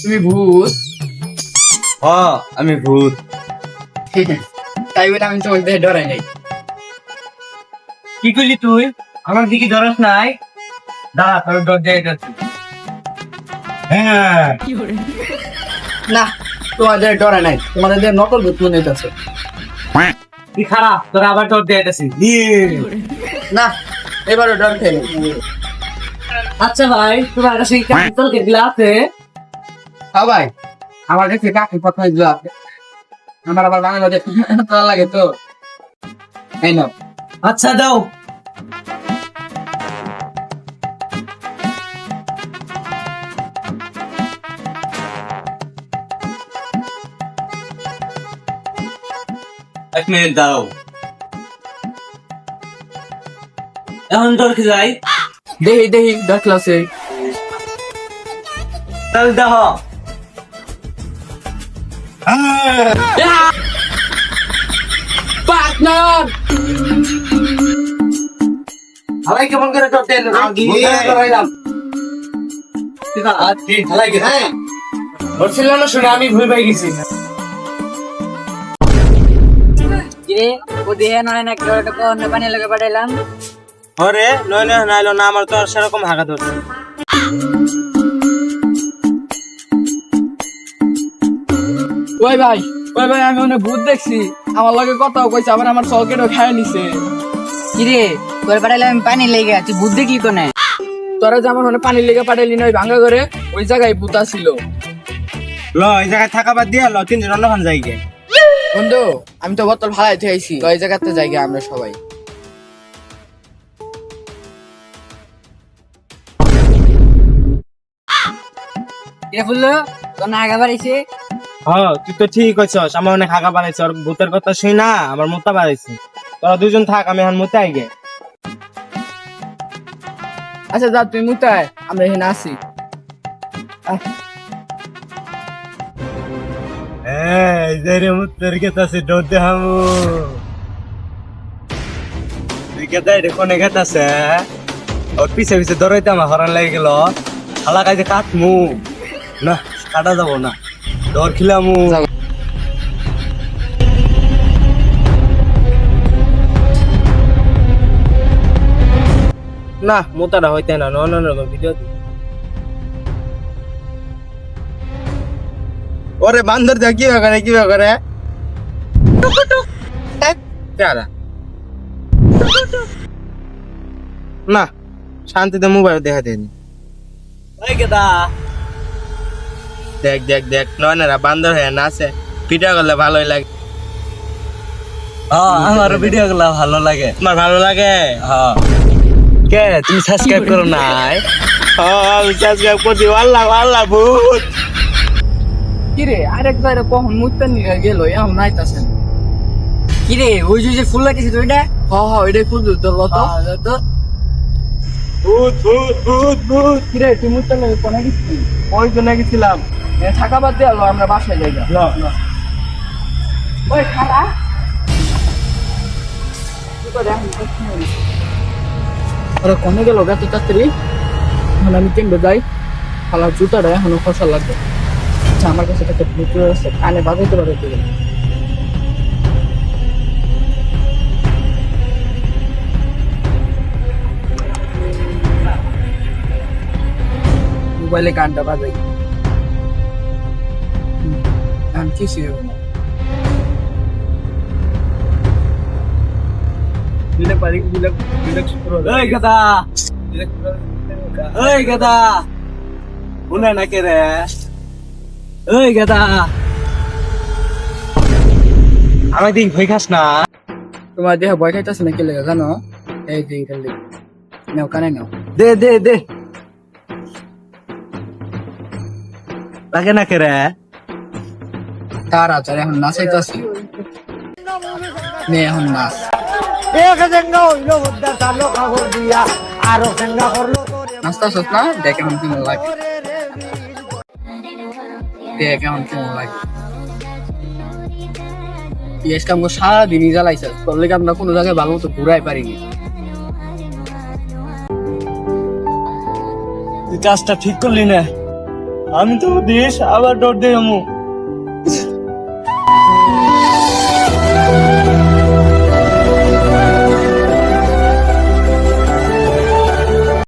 তুমি ভূত? আমি ভূত। তাই বলে আমি তোমাকে দেখে ডরাই নাই। কি করলি তুই? আমার দিকে ধরস নাই? দাঁড়া, তোর ডর দিয়ে যাচ্ছি। হ্যাঁ, না, তোমাদের ডরাই নাই, তোমাদের দিয়ে নকল ভূত মনে হইতেছে। তুই খারাপ, তোর আবার ডর দিয়ে যাচ্ছি। না, এবারও ডর খেয়ে আচ্ছা ভাই, তোমার কাছে কান্তল কে দিলা আছে? হ্যাঁ ভাই, আমার কাছে কাকি প্রথমে দিল আছে। আমার আবার বাংলা বাজে ভালো লাগে তো, এই নাও। আচ্ছা দাও। এক মিনিট দাও। এখন তোর কি যাই? দেহি দেহি ডর ক্লাসে তাহলে দেখো। পার্টনার হালাই কেমন করে ডর দেন? ধরাইলাম। হালাই কে? হ্যাঁ, বলছিল না শুনে আমি ভুল পেয়ে গেছি। কিরে ওদি হে নয় না কেউ একটা কোন পানি লাগে পাঠাইলাম। আরে নয় নয় নাইলো না, আমার তো আর সেরকম হাগা ধরছে। ওই ভাই, ওই ভাই, আমি অনেক ভূত দেখছি, আমার লগে কথাও কইছে, আবার আমার সকেটও খায় নিছে। কিরে তোর পাঠাইলাম আমি পানি লেগে তুই বুদ্ধি কি কোনে? তোরা যেমন অনেক পানির লেগে পাঠাইলি না ওই ভাঙ্গা করে, ওই জায়গায় ভূত ছিল। ল এই জায়গায় থাকা বাদ দিয়া ল তিনজন অন্যখান যাই গে। বন্ধু, আমি তো বোতল ভাড়াই থেয়েছি, ওই জায়গাতে জায়গা আমরা সবাই। কিরে ফুললো তোর না আগা বাড়িছে? হ্যাঁ, তুই তো ঠিক কইছস, আমার অনেক হাগা বাড়াইছে। আর ভূতের কথা শুই না আমার মোতা বাড়াইছে। তোরা দুজন থাক, আমি এখন মোতা আইগে। আচ্ছা যা, তুই মুতায়, আমরা এখানে আসি। এই যে রে মুতের গেতাছে ডর দেহামু। তুই কেতাই রে কোনে গেতাছে? ওর পিছে পিছে দৌড়াইতে আমার হরান লাগে গেল। শালা কাজে কাটমু না, কাটা যাবো না, ডর খিলামু। না মোতাটা হইতে না, অন্যরকম ভিডিও। ওরে বান্দর যা কি করে কি করে না, শান্তিতে মোবাইল দেখা দেয়নি। দেখ দেখ দেখ, নয়নারা বান্দর হয়ে নাচে, ভিডিও করলে ভালোই লাগে। আমার ভিডিও গুলো ভালো লাগে। তোমার ভালো লাগে? কে তুমি সাবস্ক্রাইব করো নাই? আমি সাবস্ক্রাইব করছি। আল্লাহ আল্লাহ ভূত। কিরে আরেক জায়গা কখন মুততে নিয়ে গেল, এখন নাইতাছে। কিরে ওই যে ফুল লাগিয়েছে তো ওইটা? হ হ, এটাই ফুল তো লত। তো ভূত ভূত ভূত ভূত। কিরে তুই মুততে নিয়ে কোনে গেছিস? ওই জন্য গেছিলাম। থাকা বাদ দিয়ে আলো, আমরা বাসায় যাই। ওই খারা ওরা কমে গেল এত তাড়াতাড়ি। এখন আমি কেমবে যাই? খালার জুতাটা এখনো খসা লাগবে। আচ্ছা, আমার কাছে একটা ব্লুটুথ আছে, কানে বাজাইতে বাজাইতে গেল। মোবাইলে গানটা বাজাই। গান কি ছিল না? এই গাদা, এই গাদা, উনা না কে রে? এই গাদা, আমি দিন ভয় খাস না। তোমার দেহ ভয় খাইতেছে না, কি লেগে জানো? এই যে এটা লেগে নাও, কানে নাও। দে দে দে, লাগে না কে রে? তার আচার এখন নাচাইতেছি। নে এখন নাচ। নাচতাছস না? দেখ এখন কেমন লাগে, দেখ এখন কেমন লাগে। আজকে আমাকে সারাদিনই জ্বালাইছে, তোর লেগে আমরা কোনো জায়গায় ভালো মতো ঘুরাই পারিনি। তুই কাজটা ঠিক করলি না। আমি তো দিস আবার ডর দিয়ে আমু।